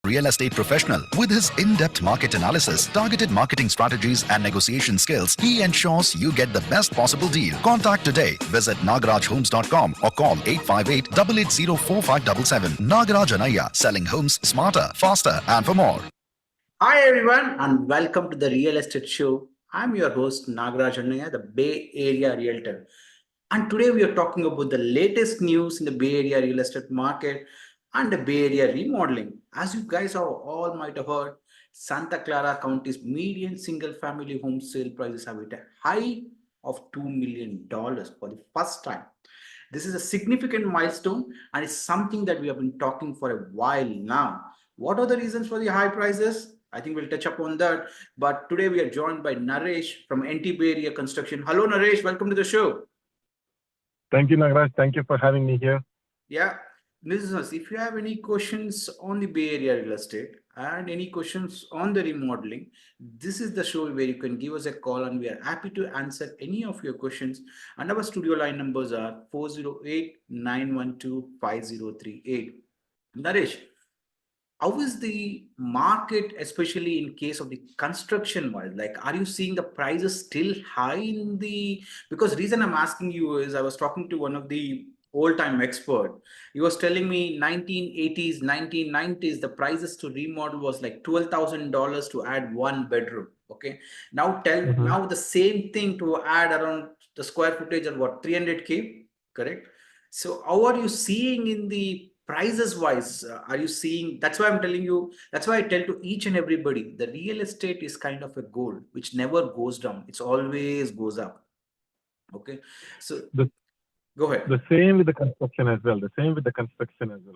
real estate professional. With his in-depth market analysis, targeted marketing strategies, and negotiation skills, he ensures you get the best possible deal. Contact today. Visit nagarajhomes.com or call 858-880-4577. Nagaraj Anaya, selling homes smarter, faster, and for more. Hi everyone and welcome to the Real Estate Show. I'm your host Nagaraj Annaya, the Bay Area Realtor. And today we are talking about the latest news in the Bay Area real estate market and the Bay Area remodeling. As you guys all might have heard, Santa Clara County's median single family home sale prices have hit a high of $2 million for the first time. This is a significant milestone and it's something that we have been talking for a while now. What are the reasons for the high prices? I think we'll touch upon that. But today we are joined by Naresh from NT Bay Area Construction. Hello, Naresh. Welcome to the show. Thank you, Nagaraj. Thank you for having me here. Yeah. Listeners, if you have any questions on the Bay Area real estate and any questions on the remodeling, this is the show where you can give us a call and we are happy to answer any of your questions. And our studio line numbers are 408-912-5038. Naresh, how is the market, especially in case of the construction wise? Like, are you seeing the prices still high in the? Because reason I'm asking you is I was talking to one of the old-time expert. He was telling me 1980s, 1990s, the prices to remodel was like $12,000 to add one bedroom. Okay, now the same thing to add around the square footage of what 300K, correct? So how are you seeing in the prices wise? Are you seeing? That's why I'm telling you. That's why I tell to each and everybody, the real estate is kind of a gold which never goes down. It's always goes up. Okay, so go ahead. The same with the construction as well.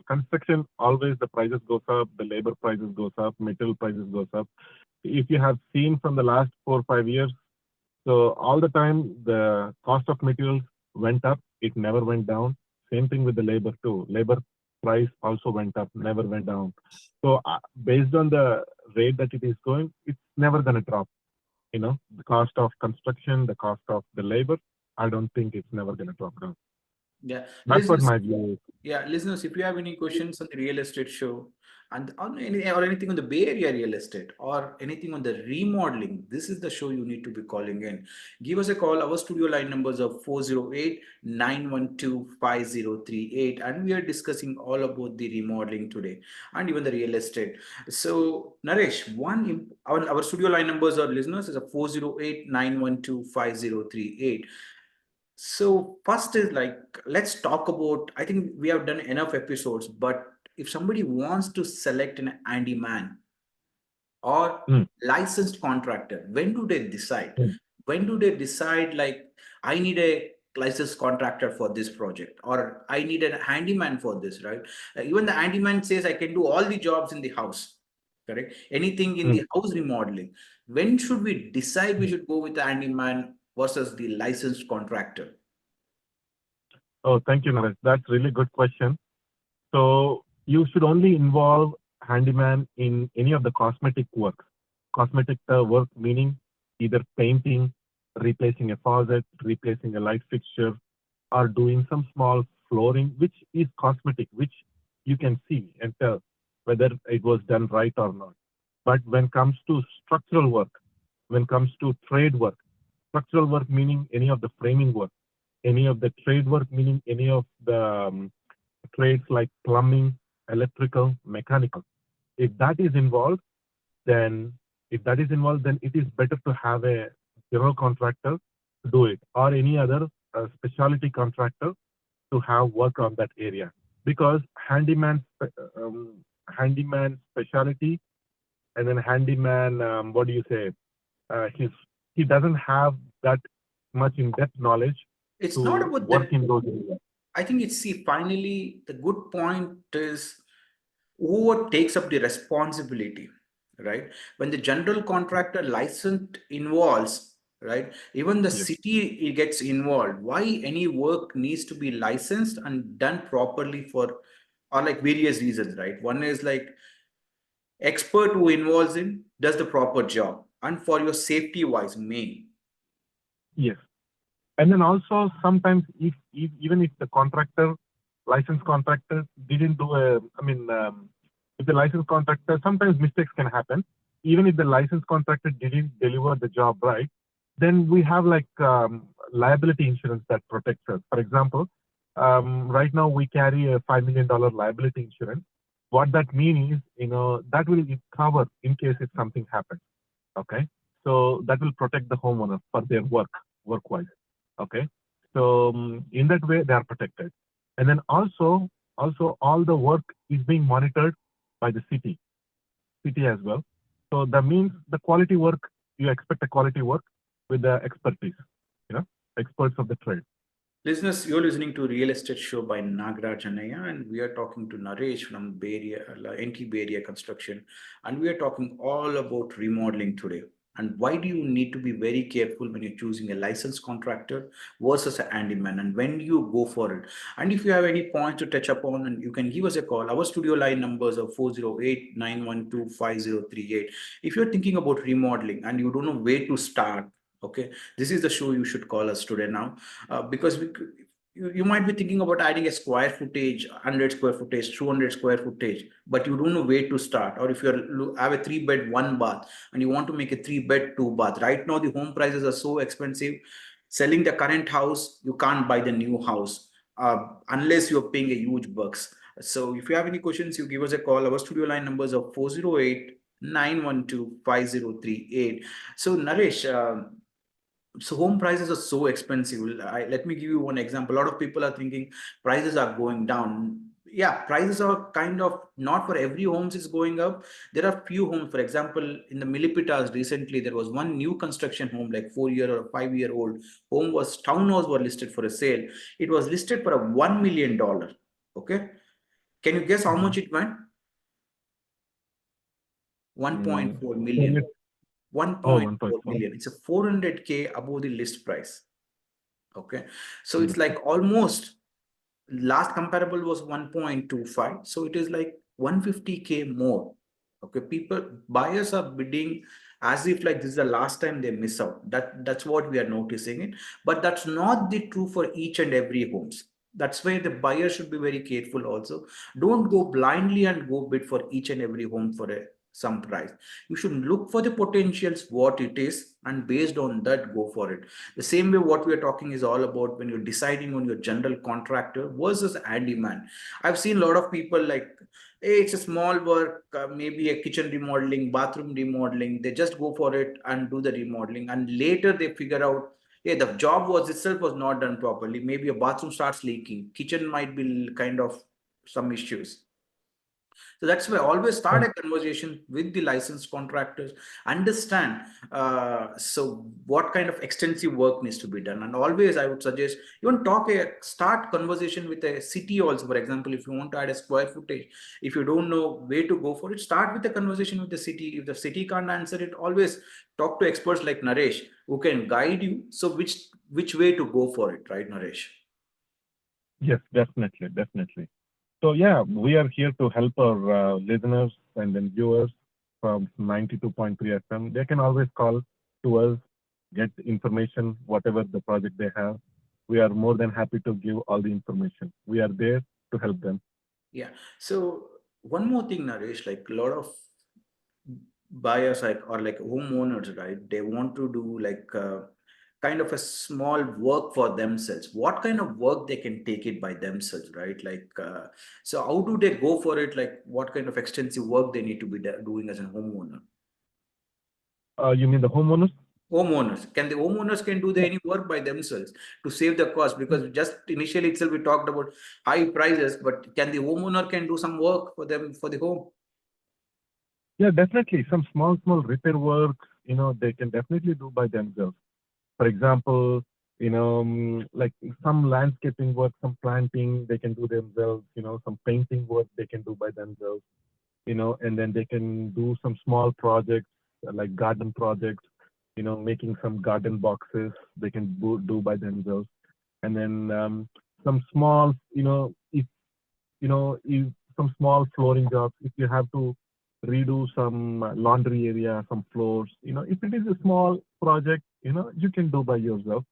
Construction always the prices goes up, the labor prices goes up, material prices goes up. If you have seen from the last 4 or 5 years, so all the time the cost of materials went up. It never went down. Same thing with the labor too. Labor price also went up, never went down. So based on the rate that it is going, it's never going to drop. The cost of construction, the cost of the labor, I don't think it's never going to drop down. Yeah, that's what my view is. Yeah, listeners, if you have any questions on the real estate show and on anything on the Bay Area real estate or anything on the remodeling, this is the show you need to be calling in. Give us a call. Our studio line numbers are 408-912-5038. And we are discussing all about the remodeling today and even the real estate. So, Naresh, our studio line numbers are listeners is a 408-912-5038. So first is like, let's talk about, I think we have done enough episodes, but if somebody wants to select an handyman or licensed contractor, when do they decide? When do they decide like, I need a licensed contractor for this project or I need a handyman for this, right? Even the handyman says I can do all the jobs in the house, correct? Anything in the house remodeling. When should we decide we should go with the handyman versus the licensed contractor? Oh, thank you, Naresh. That's really good question. So you should only involve handyman in any of the cosmetic work. Cosmetic work meaning either painting, replacing a faucet, replacing a light fixture, or doing some small flooring, which is cosmetic, which you can see and tell whether it was done right or not. But when it comes to structural work, when it comes to trade work, structural work meaning any of the framing work, any of the trade work meaning any of the trades like plumbing, electrical, mechanical. If that is involved, then it is better to have a general contractor to do it or any other specialty contractor to have work on that area, because handyman specialty and then handyman he doesn't have that much in-depth knowledge. It's not about work that. in those areas. I think finally the good point is who takes up the responsibility, right? When the general contractor license involves, right? Even the city it gets involved. Why any work needs to be licensed and done properly for, or like various reasons, right? One is like expert who involves in does the proper job and for your safety wise main. Yes. And then also sometimes even if the licensed contractor didn't do If the licensed contractor, sometimes mistakes can happen. Even if the licensed contractor didn't deliver the job right, then we have like liability insurance that protects us. For example, right now we carry a $5 million liability insurance. What that means is, that will cover in case if something happens. Okay, so that will protect the homeowner for their work-wise. Okay, so in that way they are protected, and then also all the work is being monitored by the city as well. So that means the quality work, you expect a quality work with the expertise, experts of the trade. Listeners, you're listening to Real Estate Show by Nagraj Anaya, and we are talking to Naresh from Bay Area, NT Bay Area Construction, and we are talking all about remodeling today. And why do you need to be very careful when you're choosing a licensed contractor versus a handyman, and when you go for it? And if you have any points to touch upon, and you can give us a call. Our studio line numbers are 408-912-5038. If you're thinking about remodeling and you don't know where to start, okay, this is the show you should call us today now, because you might be thinking about adding a square footage, 100 square footage, 200 square footage, but you don't know where to start. Or if you have a 3-bed 1 bath and you want to make a 3-bed 2 bath, right now the home prices are so expensive. Selling the current house, you can't buy the new house unless you're paying a huge bucks. So if you have any questions, you give us a call. Our studio line numbers are 408-912-5038. So Naresh, so home prices are so expensive. Let me give you one example. A lot of people are thinking prices are going down. Yeah, prices are kind of not for every homes is going up. There are few homes, for example, in the Milipitas recently, there was one new construction home, like 4-year or 5-year old home, was townhouse were listed for a sale. It was listed for a $1 million. Okay. Can you guess how much it went? 1.4 million. 1.4 million. It's a 400K above the list price. Okay, so it's like almost last comparable was 1.25, so it is like 150K more. Okay, buyers are bidding as if like this is the last time they miss out. That's what we are noticing it, but that's not the true for each and every homes. That's why the buyer should be very careful also. Don't go blindly and go bid for each and every home for some price. You should look for the potentials, what it is, and based on that, go for it. The same way what we are talking is all about when you're deciding on your general contractor versus handyman. I've seen a lot of people like, hey, it's a small work, maybe a kitchen remodeling, bathroom remodeling. They just go for it and do the remodeling. And later they figure out, yeah, the job was itself was not done properly. Maybe a bathroom starts leaking. Kitchen might be kind of some issues. So that's why always start a conversation with the licensed contractors, understand so what kind of extensive work needs to be done. And always I would suggest even start conversation with a city also. For example, if you want to add a square footage, if you don't know where to go for it, start with a conversation with the city. If the city can't answer it, always talk to experts like Naresh who can guide you. So which way to go for it, right, Naresh? Yes, definitely. So yeah, we are here to help our listeners and then viewers from 92.3 FM. They can always call to us, get information, whatever the project they have. We are more than happy to give all the information. We are there to help them. Yeah. So one more thing, Naresh, like a lot of buyers or like homeowners, right? They want to do like kind of a small work for themselves. What kind of work they can take it by themselves, right? Like, so how do they go for it? Like what kind of extensive work they need to be doing as a homeowner? You mean the homeowners? The homeowners can do any work by themselves to save the cost? Because just initially itself we talked about high prices, but can the homeowner can do some work for them for the home? Yeah, definitely. Some small repair work, they can definitely do by themselves. For example, like some landscaping work, some planting, they can do themselves. Some painting work they can do by themselves. And then they can do some small projects like garden projects. Making some garden boxes they can do by themselves. And then some small, if some small flooring jobs, if you have to redo some laundry area, some floors, if it is a small project, you can do by yourself.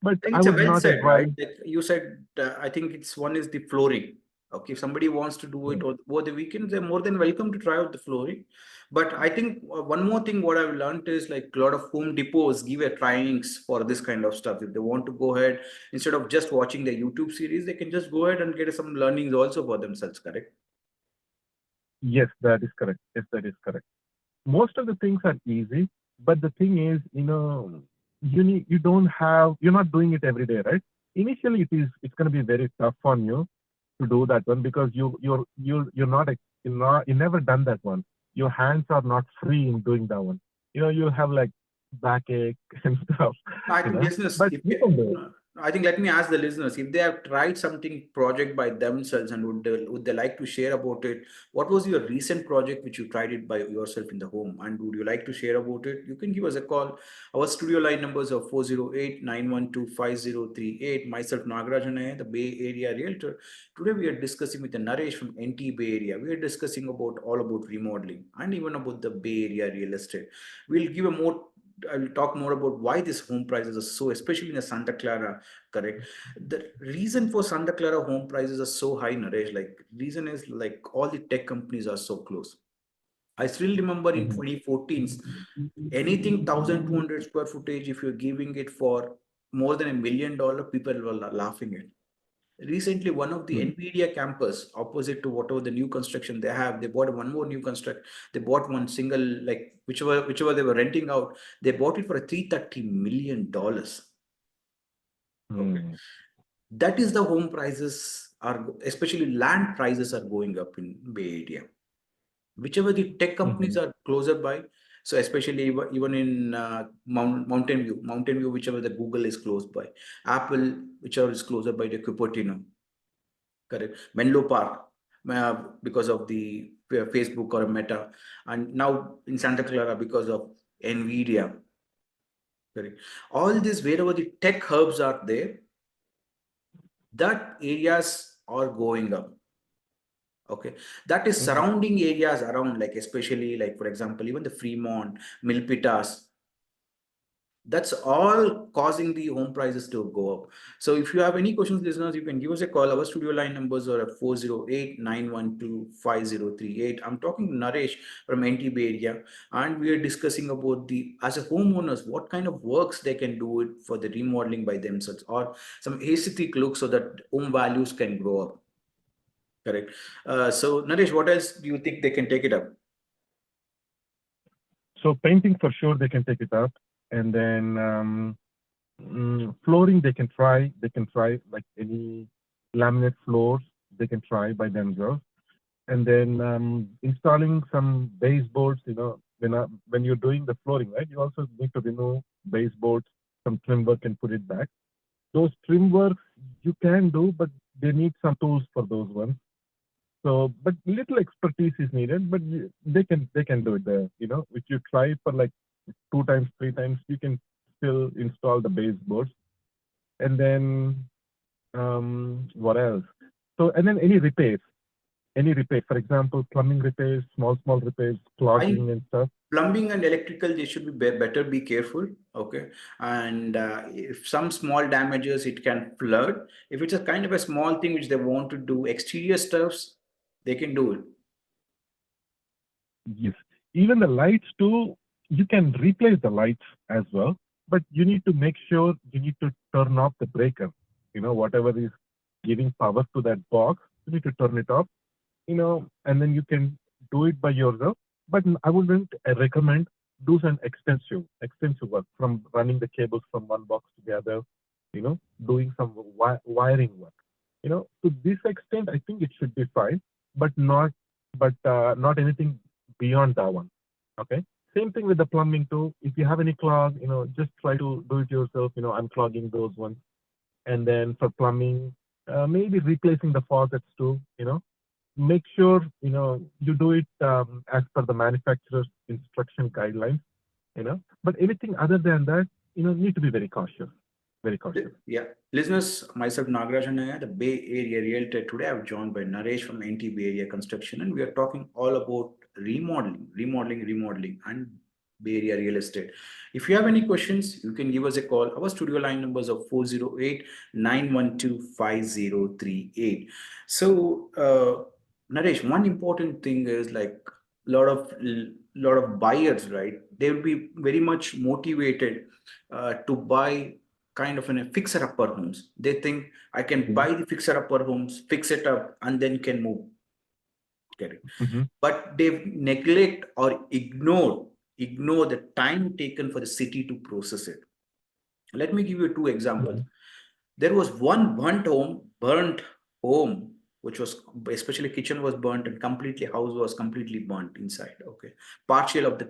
But I It's a would well not said, right? advise. Like you said, I think one is the flooring. Okay, if somebody wants to do it over the weekend, they're more than welcome to try out the flooring. But I think one more thing what I've learned is like a lot of Home Depots give a trainings for this kind of stuff. If they want to go ahead, instead of just watching the YouTube series, they can just go ahead and get some learnings also for themselves, correct? Yes, that is correct. Yes, that is correct. Most of the things are easy, but the thing is, you're not doing it every day, right? Initially, it's going to be very tough on you to do that one because you never done that one. Your hands are not free in doing that one. You have like backache and stuff. I think listeners, But if you can do it. I think let me ask the listeners if they have tried something project by themselves and would they like to share about it? What was your recent project which you tried it by yourself in the home? And would you like to share about it? You can give us a call. Our studio line numbers are 408-912-5038. Myself, Nagarajan, the Bay Area Realtor. Today we are discussing with the Naresh from NT Bay Area. We are discussing about all about remodeling and even about the Bay Area real estate. We'll give a more I will talk more about why these home prices are so, especially in the Santa Clara, correct? The reason for Santa Clara home prices are so high, Naresh, like reason is like all the tech companies are so close. I still remember in Mhm. 2014, anything 1,200 square footage, if you're giving it for more than $1 million, people were laughing at. Recently, one of the Mhm. NVIDIA campus opposite to whatever the new construction they have, they bought one more new construct. They bought one single, like whichever they were renting out, they bought it for a $330 million. Okay. Mm. That is the home prices are, especially land prices are going up in Bay Area. Whichever the tech companies Mhm. are closer by, so especially even in Mountain View, whichever the Google is close by, Apple, whichever is closer by the Cupertino, correct, Menlo Park, because of the Facebook or Meta, and now in Santa Clara because of Nvidia, correct. All this wherever the tech hubs are there, that areas are going up. Okay, that is Mhm. surrounding areas around, like especially like for example, even the Fremont, Milpitas, that's all causing the home prices to go up. So if you have any questions, listeners, you can give us a call. Our studio line numbers are at 408-912-5038. I'm talking to Naresh from NT Bay area, and we are discussing about the as a homeowners, what kind of works they can do it for the remodeling by themselves, or some aesthetic look so that home values can grow up. Correct. So Naresh, what else do you think they can take it up? So painting for sure they can take it up, and then flooring they can try. They can try like any laminate floors they can try by themselves, and then installing some baseboards. When you're doing the flooring, right, you also need to remove baseboards, some trim work, and put it back. Those trim works you can do, but they need some tools for those ones. So, but little expertise is needed, but they can do it there. If you try it for like 2 times, 3 times, you can still install the baseboards. And then what else? So, and then any repair, for example, plumbing repairs, small repairs, I clogging and stuff. Plumbing and electrical, they should better be careful. Okay, and if some small damages, it can flood. If it's a kind of a small thing which they want to do exterior stuffs, they can do it. Yes. Even the lights too, you can replace the lights as well, but you need to make sure you need to turn off the breaker. Whatever is giving power to that box, you need to turn it off, and then you can do it by yourself. But I wouldn't recommend do some extensive work from running the cables from one box to the other, doing some wiring work. To this extent, I think it should be fine, but not anything beyond that one. Okay. Same thing with the plumbing too. If you have any clog, just try to do it yourself. Unclogging those ones, and then for plumbing, maybe replacing the faucets too. Make sure you do it as per the manufacturer's instruction guidelines. But anything other than that, need to be very cautious. Very cautious. Yeah, listeners, myself Nagaraj and I, the Bay Area Realtor. Today I'm joined by Naresh from NT Bay Area Construction, and we are talking all about remodeling, and Bay Area real estate. If you have any questions, you can give us a call. Our studio line numbers are 408-912-5038. So, Naresh, one important thing is like lot of buyers, right? They will be very much motivated to buy kind of in a fixer upper homes. They think I can buy the fixer upper homes, fix it up, and then can move. Get it? Mm-hmm. But they neglect or ignore the time taken for the city to process it. Let me give you two examples. Mm-hmm. There was one burnt home, which was especially kitchen was burnt and completely house was completely burnt inside. Okay, partial of the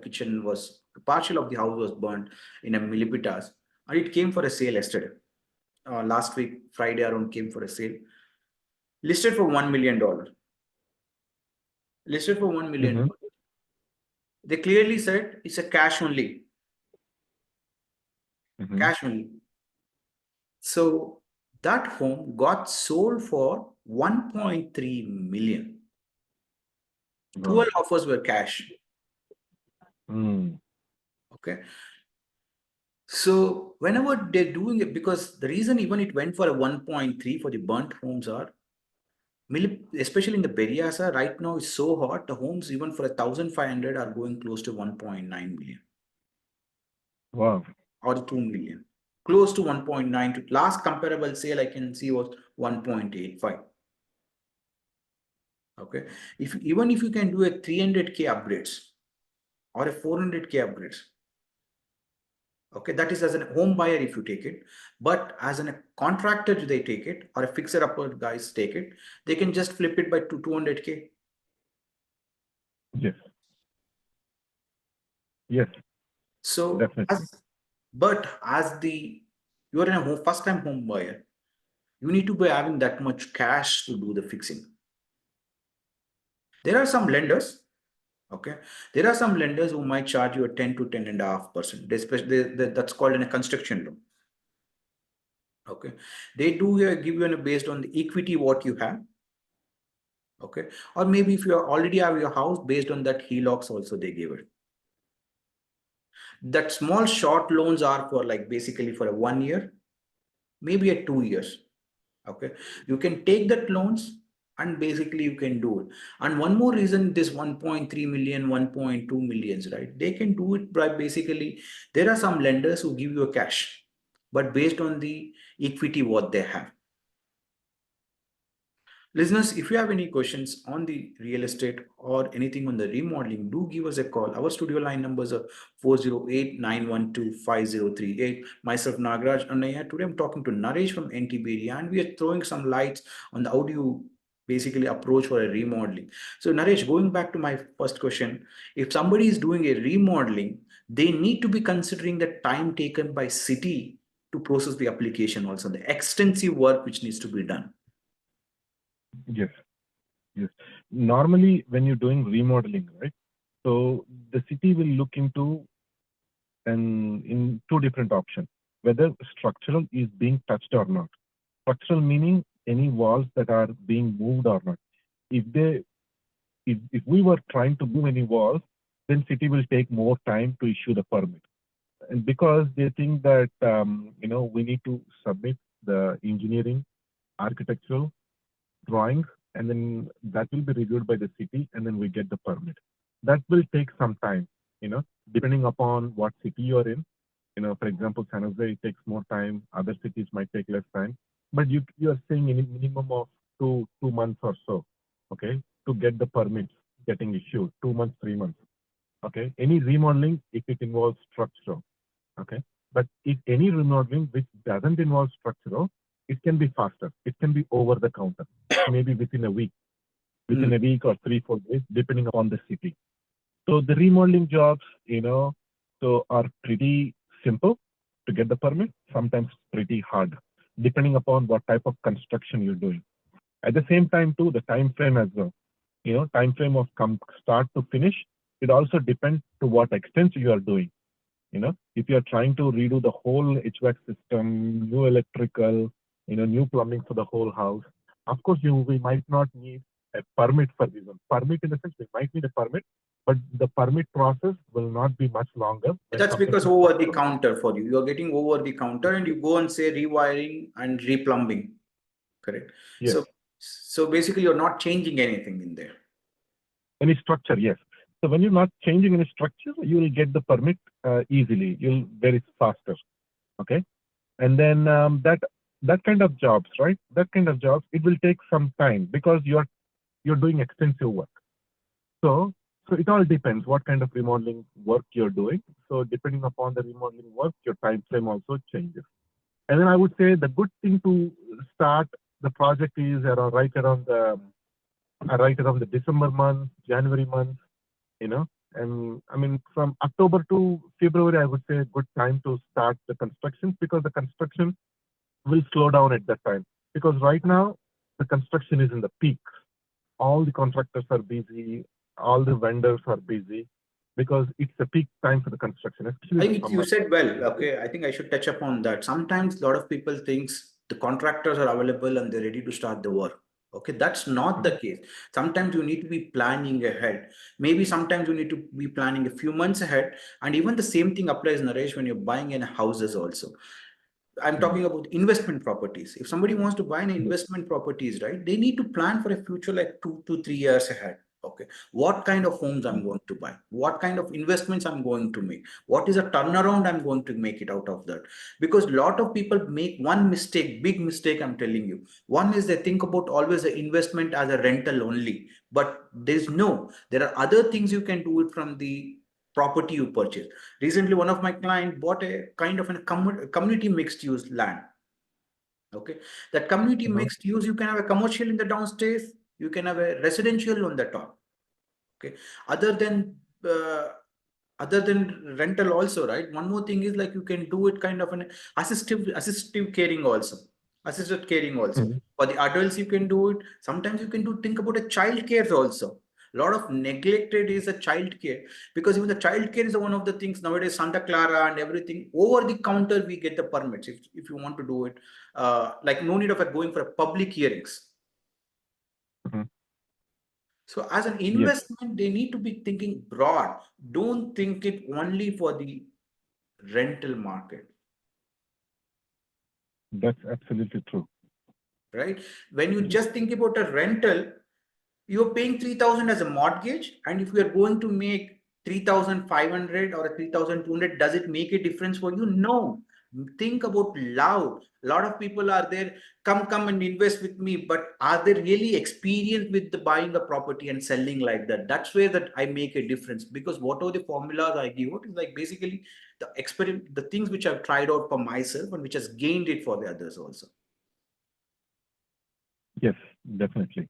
house was burnt in a millipitas, and it came for a sale yesterday. Last week Friday around came for a sale, listed for $1 million. Listed for $1 million. Mm-hmm. They clearly said it's a cash only, Mm-hmm. cash only. So that home got sold for 1.3 million. 12 Wow. offers were cash. Mm. Okay. So whenever they're doing it, because the reason even it went for a 1.3 for the burnt homes are, especially in the Berryasa, right now is so hot, the homes even for 1,500 are going close to 1.9 million Wow. or 2 million. Close to 1.9 to last comparable sale I can see was 1.85. Okay. Even if you can do a 300K upgrades or a 400K upgrades, okay, that is as a home buyer if you take it, but as a contractor they take it or a fixer upper guys take it, they can just flip it by 200K. Yes. Yes. So Definitely. as the you're in a first time home buyer, you need to be having that much cash to do the fixing. There are some lenders, okay, there are some lenders who might charge you a 10 to 10.5%, especially that's called in a construction loan. Okay, they do give you based on the equity what you have. Okay, or maybe if you already have your house, based on that HELOCs also they give it. That small short loans are for like basically for a 1 year, maybe a 2 years. Okay, you can take that loans and basically you can do it. And one more reason, this 1.3 million, 1.2 millions, right? They can do it by basically, there are some lenders who give you a cash, but based on the equity what they have. Listeners, if you have any questions on the real estate or anything on the remodeling, do give us a call. Our studio line numbers are 408-912-5038. Myself, Nagraj Annaya. Today I'm talking to Naresh from NTBD, and we are throwing some lights on the how do you basically approach for a remodeling. So Naresh, going back to my first question, if somebody is doing a remodeling, they need to be considering the time taken by city to process the application, also the extensive work which needs to be done. Yes. Yes. Normally, when you're doing remodeling, right? So the city will look into in two different options, whether structural is being touched or not. Structural meaning any walls that are being moved or not. If we were trying to move any walls, then city will take more time to issue the permit. And because they think that we need to submit the engineering, architectural drawings, and then that will be reviewed by the city, and then we get the permit. That will take some time, depending upon what city you're in. For example, San Jose, it takes more time. Other cities might take less time. But you are saying any minimum of two months or so, okay, to get the permits getting issued. 2 months, 3 months, okay. Any remodeling, if it involves structural, okay. But if any remodeling which doesn't involve structural, it can be faster. It can be over the counter, maybe within a week, or 3-4 days, depending upon the city. So the remodeling jobs, are pretty simple to get the permit, sometimes pretty hard, depending upon what type of construction you're doing. At the same time, too, the time frame as well. Time frame of start to finish, it also depends to what extent you are doing. If you are trying to redo the whole HVAC system, new electrical, new plumbing for the whole house, of course, we might not need a permit for this one. Permit in the sense we might need a permit, but the permit process will not be much longer when That's compared because to over the structural. counter for you. You're getting over the counter and you go and say rewiring and replumbing. Correct. Yes. So basically you're not changing anything in there. Any structure, yes. So when you're not changing any structure, you will get the permit easily. You'll very faster. Okay. And then that kind of jobs, right? That kind of jobs, it will take some time because you're doing extensive work. So it all depends what kind of remodeling work you're doing. So depending upon the remodeling work, your time frame also changes. And then I would say the good thing to start the project is right around the December month, January month, you know. And I mean, from October to February, I would say a good time to start the construction because the construction will slow down at that time. Because right now, the construction is in the peak. All the contractors are busy, all the vendors are busy because it's a peak time for the construction, especially I the think you summer. said well. Okay, I think I should touch upon that. Sometimes a lot of people thinks the contractors are available and they're ready to start the work. Okay, that's not the case. Sometimes you need to be planning ahead. Maybe sometimes you need to be planning a few months ahead. And even the same thing applies, Naresh, when you're buying in houses also. I'm Mhm. talking about investment properties. If somebody wants to buy an Yes. investment properties, right, they need to plan for a future like 2 to 3 years ahead. Okay, what kind of homes I'm going to buy? What kind of investments I'm going to make? What is a turnaround I'm going to make it out of that? Because a lot of people make one mistake, big mistake. I'm telling you. One is they think about always the investment as a rental only, but there's no. There are other things you can do it from the property you purchase. Recently, one of my clients bought a kind of a community mixed use land. Okay, that community Mhm. mixed use, you can have a commercial in the downstairs, you can have a residential on the top. Okay, other than uh, other than rental also, right? One more thing is like you can do it kind of an assistive caring also, assisted caring also. Mhm. For the adults, you can do it. Sometimes you can do think about a child care also. A lot of neglected is a child care because even the child care is one of the things nowadays. Santa Clara and everything over the counter we get the permits if you want to do it. Like no need of going for a public hearings. Mhm. So as an Yes, investment, they need to be thinking broad. Don't think it only for the rental market, that's absolutely true. right? When you Yes. just think about a rental, you're paying 3,000 as a mortgage. And if we are going to make 3,500 or 3,200, does it make a difference for you? No. Think about loud. A lot of people are there, come and invest with me, but are they really experienced with the buying a property and selling like that? That's where that I make a difference because whatever the formulas I give out is like basically the experiment, the things which I've tried out for myself and which has gained it for the others also. Yes, definitely.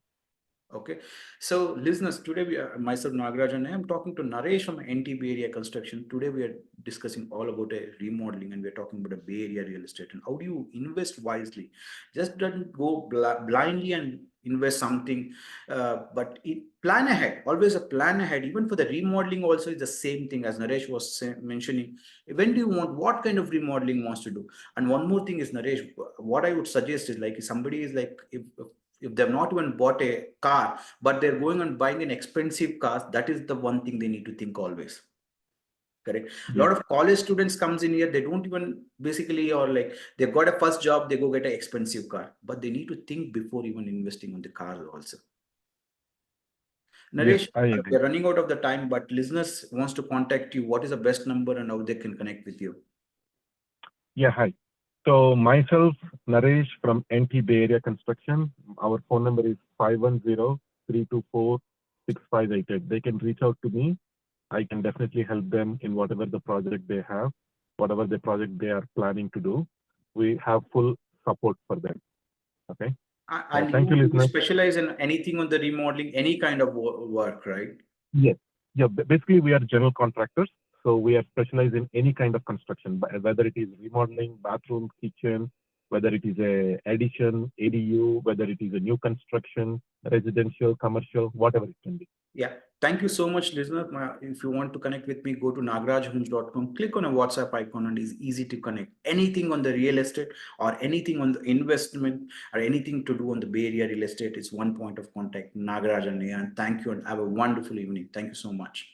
Okay, so listeners, today we are myself Nagaraj and I am talking to Naresh from NT Bay Area Construction. Today we are discussing all about a remodeling and we are talking about a Bay Area real estate and how do you invest wisely. Just don't go blindly and invest something, but plan ahead. Always a plan ahead. Even for the remodeling, also is the same thing as Naresh was mentioning. When do you want? What kind of remodeling wants to do? And one more thing is Naresh. What I would suggest is like if somebody is like if they've not even bought a car, but they're going and buying an expensive car, that is the one thing they need to think always. Correct. A Yes. lot of college students comes in here, they don't even basically or like they've got a first job, they go get an expensive car, but they need to think before even investing on the car also. Yes, Naresh, I agree. we're running out of the time, but listeners wants to contact you. What is the best number and how they can connect with you? Yeah, hi. So myself, Naresh from NT Bay Area Construction. Our phone number is 510-324-6588. They can reach out to me. I can definitely help them in whatever the project they have, whatever the project they are planning to do. We have full support for them. Okay. And Thank you, you listeners. specialize in anything on the remodeling, any kind of work, right? Yes. Yeah. Basically, we are general contractors. So we are specialized in any kind of construction, whether it is remodeling, bathroom, kitchen, whether it is a addition, ADU, whether it is a new construction, residential, commercial, whatever it can be. Yeah. Thank you so much, listener. If you want to connect with me, go to nagrajhomes.com, click on a WhatsApp icon, and it's easy to connect. Anything on the real estate or anything on the investment or anything to do on the Bay Area real estate, it's one point of contact, Nagaraj and I. And thank you and have a wonderful evening. Thank you so much.